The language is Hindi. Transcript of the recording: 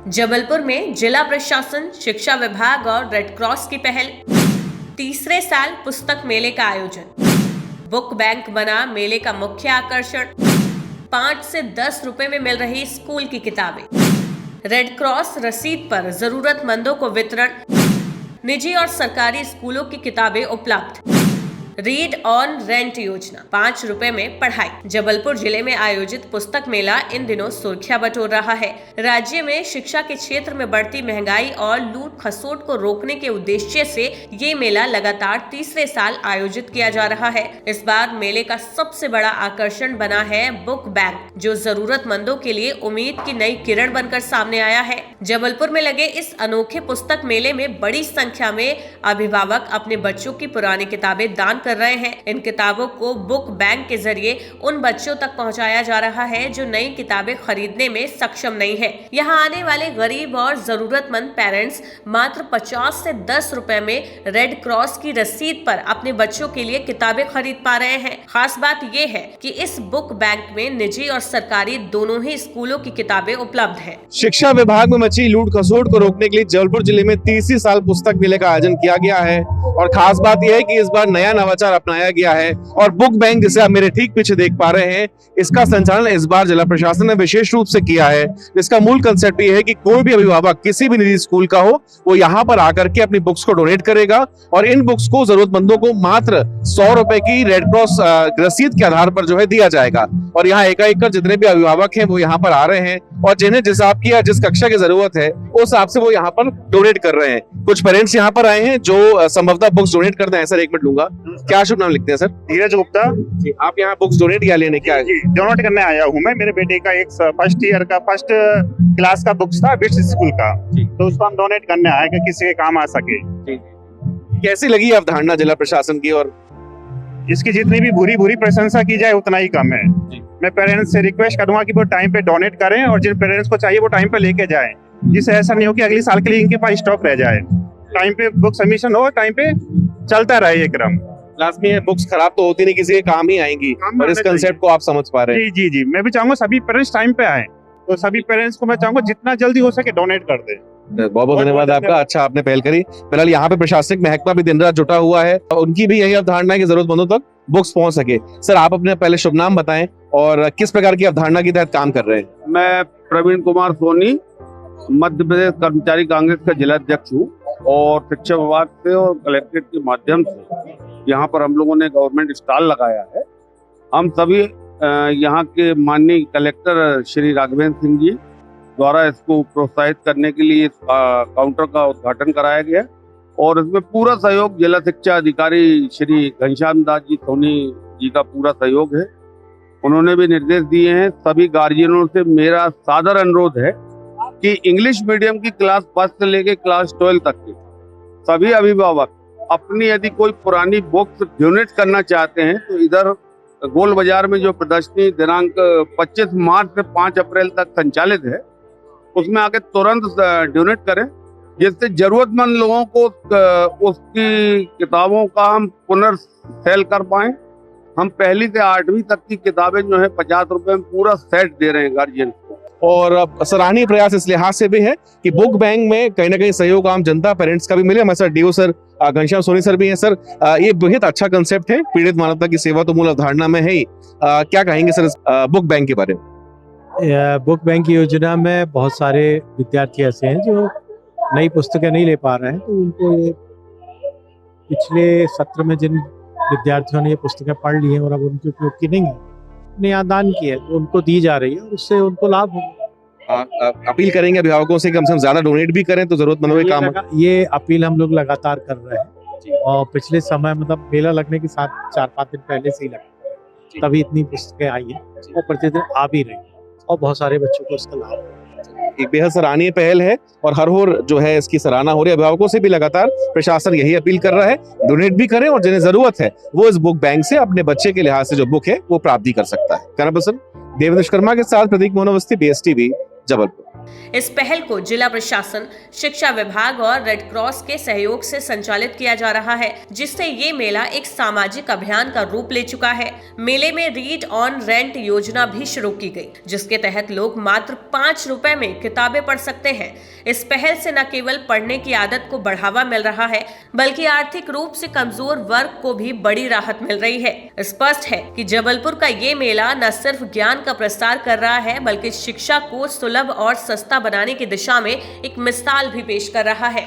जबलपुर में जिला प्रशासन, शिक्षा विभाग और रेड क्रॉस की पहल। तीसरे साल पुस्तक मेले का आयोजन। बुक बैंक बना मेले का मुख्य आकर्षण। 5 से 10 रुपए में मिल रही स्कूल की किताबें। रेड क्रॉस रसीद पर जरूरतमंदों को वितरण। निजी और सरकारी स्कूलों की किताबें उपलब्ध। रीड ऑन रेंट योजना, 5 रुपए में पढ़ाई। जबलपुर जिले में आयोजित पुस्तक मेला इन दिनों सुर्खियां बटोर रहा है। राज्य में शिक्षा के क्षेत्र में बढ़ती महंगाई और लूट खसोट को रोकने के उद्देश्य से ये मेला लगातार तीसरे साल आयोजित किया जा रहा है। इस बार मेले का सबसे बड़ा आकर्षण बना है बुक बैंक, जो जरूरतमंदों के लिए उम्मीद की नई किरण बनकर सामने आया है। जबलपुर में लगे इस अनोखे पुस्तक मेले में बड़ी संख्या में अभिभावक अपने बच्चों की पुरानी किताबें दान कर रहे हैं। इन किताबों को बुक बैंक के जरिए उन बच्चों तक पहुंचाया जा रहा है जो नई किताबें खरीदने में सक्षम नहीं है। यहां आने वाले गरीब और जरूरतमंद पेरेंट्स मात्र 50 से 10 रुपए में रेड क्रॉस की रसीद पर अपने बच्चों के लिए किताबें खरीद पा रहे हैं। खास बात यह है कि इस बुक बैंक में निजी और सरकारी दोनों ही स्कूलों की किताबें उपलब्ध है। शिक्षा विभाग में मची लूट खसोट को रोकने के लिए जबलपुर जिले में तीसरी साल पुस्तक मेले का आयोजन किया गया है और खास बात यह है कि इस बार नया नवाचार अपनाया गया है और बुक बैंक, जिसे आप मेरे ठीक पीछे देख पा रहे हैं, इसका संचालन इस बार जिला प्रशासन ने विशेष रूप से किया है। इसका मूल कंसेप्ट ये है कि कोई भी अभिभावक किसी भी निजी स्कूल का हो, वो यहाँ पर आकर के अपनी बुक्स को डोनेट करेगा और इन बुक्स को जरूरतमंदों को मात्र 100 रुपए की रेड क्रॉस रसीद के आधार पर जो है दिया जाएगा। और यहाँ एकाएक कर जितने भी अभिभावक हैं वो यहाँ पर आ रहे हैं और जिन्हें जिस आपकी या जिस कक्षा की जरूरत है उस हिसाब से वो यहाँ पर डोनेट कर रहे हैं। कुछ पेरेंट्स यहाँ पर आए हैं जो संभवतः बुक्स डोनेट करते हैं। सर, एक मिनट लूंगा। क्या शुभ नाम लिखते हैं सर? धीरज गुप्ता जी। आप यहाँ बुक्स डोनेट या लेने क्या? डोनेट करने आया हूँ मैं। मेरे बेटे का एक फर्स्ट क्लास का बुक्स था बिट्स स्कूल का, तो उसको हम डोनेट करने आए कि किसी के काम आ सके। कैसी लगी अवधारणा जिला प्रशासन की? और इसकी जितनी भी बुरी प्रशंसा की जाए उतना ही कम है। मैं पेरेंट्स से रिक्वेस्ट करूंगा कि वो टाइम पे डोनेट करें और जिन पेरेंट्स को चाहिए वो टाइम पे लेके जाएं, जिससे ऐसा नहीं हो कि अगले साल के लिए इनके पास स्टॉक रह जाए। टाइम पे बुक सबमिशन हो, टाइम पे चलता रहे ये क्रम। क्लास में बुक्स खराब तो होती नहीं, किसी के काम ही आएंगी और इस कंसेप्ट को आप समझ पा रहे हैं। जी, मैं भी चाहूंगा सभी पेरेंट्स टाइम पे आए, तो सभी पेरेंट्स को मैं चाहूंगा जितना जल्दी हो सके डोनेट कर दे। बहुत बहुत धन्यवाद आपका। अच्छा, आपने पहल करी। फिलहाल यहाँ पे प्रशासनिक महकमा भी दिन रात जुटा हुआ है, उनकी भी यही अवधारणा है कि जरूरतमंदों तक बुक्स पहुंच सके। सर, आप अपने पहले शुभ नाम बताएं और किस प्रकार की अवधारणा के तहत काम कर रहे हैं? मैं प्रवीण कुमार सोनी, मध्य प्रदेश कर्मचारी कांग्रेस का जिला अध्यक्ष हूँ और शिक्षा विभाग से और कलेक्ट्रेट के माध्यम से यहाँ पर हम लोगों ने गवर्नमेंट स्टॉल लगाया है। हम सभी यहाँ के माननीय कलेक्टर श्री राघवेंद्र सिंह जी द्वारा इसको प्रोत्साहित करने के लिए काउंटर का उद्घाटन कराया गया और इसमें पूरा सहयोग जिला शिक्षा अधिकारी श्री घनश्याम दास जी सोनी जी का पूरा सहयोग है। उन्होंने भी निर्देश दिए हैं। सभी गार्जियनों से मेरा सादर अनुरोध है कि इंग्लिश मीडियम की क्लास 1 से लेके क्लास 12 तक के सभी अभिभावक अपनी यदि कोई पुरानी बुक्स डोनेट करना चाहते हैं तो इधर गोल बाजार में जो प्रदर्शनी दिनांक 25 मार्च से 5 अप्रैल तक संचालित है, उसमें आके तुरंत डोनेट करें, जिससे जरूरतमंद लोगों को उसकी किताबों का हम पुनर्सेल कर पाए। हम 1ली से 8वीं तक की किताबें जो है 50 रुपए में पूरा सेट दे रहे हैं गार्जियन को। और सराहनीय प्रयास इस लिहाज से भी है कि बुक बैंक में कहीं ना कहीं सहयोग आम जनता पेरेंट्स का भी मिले। हमारे sir DO sir Ghanshyam Soni sir भी हैं। सर, ये बहुत अच्छा कंसेप्ट है। पीड़ित मानवता की सेवा तो मूल अवधारणा में है ही। क्या कहेंगे सर बुक बैंक के बारे में? बुक बैंक की योजना में बहुत सारे विद्यार्थी ऐसे हैं जो नई पुस्तकें नहीं ले पा रहे हैं, तो उनको ये पिछले सत्र में जिन विद्यार्थियों ने ये पुस्तकें पढ़ ली हैं और अब उनके उपयोग की नहीं है, ने यहाँ दान की है, तो उनको दी जा रही है और उससे उनको लाभ होगा। अपील करेंगे अभिभावकों से कम से कम ज्यादा डोनेट भी करें तो जरूरतमंदों के काम। ये अपील हम लोग लगातार कर रहे हैं और पिछले समय मतलब मेला लगने के साथ 4-5 दिन पहले से ही लगा, तभी इतनी पुस्तकें आई हैं और प्रतिदिन आ भी रही है और बहुत सारे बच्चों को इसका लाभ। एक बेहद सराहनीय पहल है और हर ओर जो है इसकी सराहना हो रही है। अभिभावकों से भी लगातार प्रशासन यही अपील कर रहा है, डोनेट भी करें और जिन्हें जरूरत है वो इस बुक बैंक से अपने बच्चे के लिहाज से जो बुक है वो प्राप्ति कर सकता है। कैमरा पर्सन देवेंद्र शर्मा के साथ प्रतीक मोहन अवस्थी, BSTV, जबलपुर। इस पहल को जिला प्रशासन, शिक्षा विभाग और रेड क्रॉस के सहयोग से संचालित किया जा रहा है, जिससे ये मेला एक सामाजिक अभियान का रूप ले चुका है। मेले में रीड ऑन रेंट योजना भी शुरू की गई, जिसके तहत लोग मात्र 5 रुपए में किताबें पढ़ सकते हैं। इस पहल से न केवल पढ़ने की आदत को बढ़ावा मिल रहा है, बल्कि आर्थिक रूप से कमजोर वर्ग को भी बड़ी राहत मिल रही है। स्पष्ट है कि जबलपुर का ये मेला न सिर्फ ज्ञान का प्रसार कर रहा है, बल्कि शिक्षा को सुलभ और सस्ता बनाने की दिशा में एक मिसाल भी पेश कर रहा है।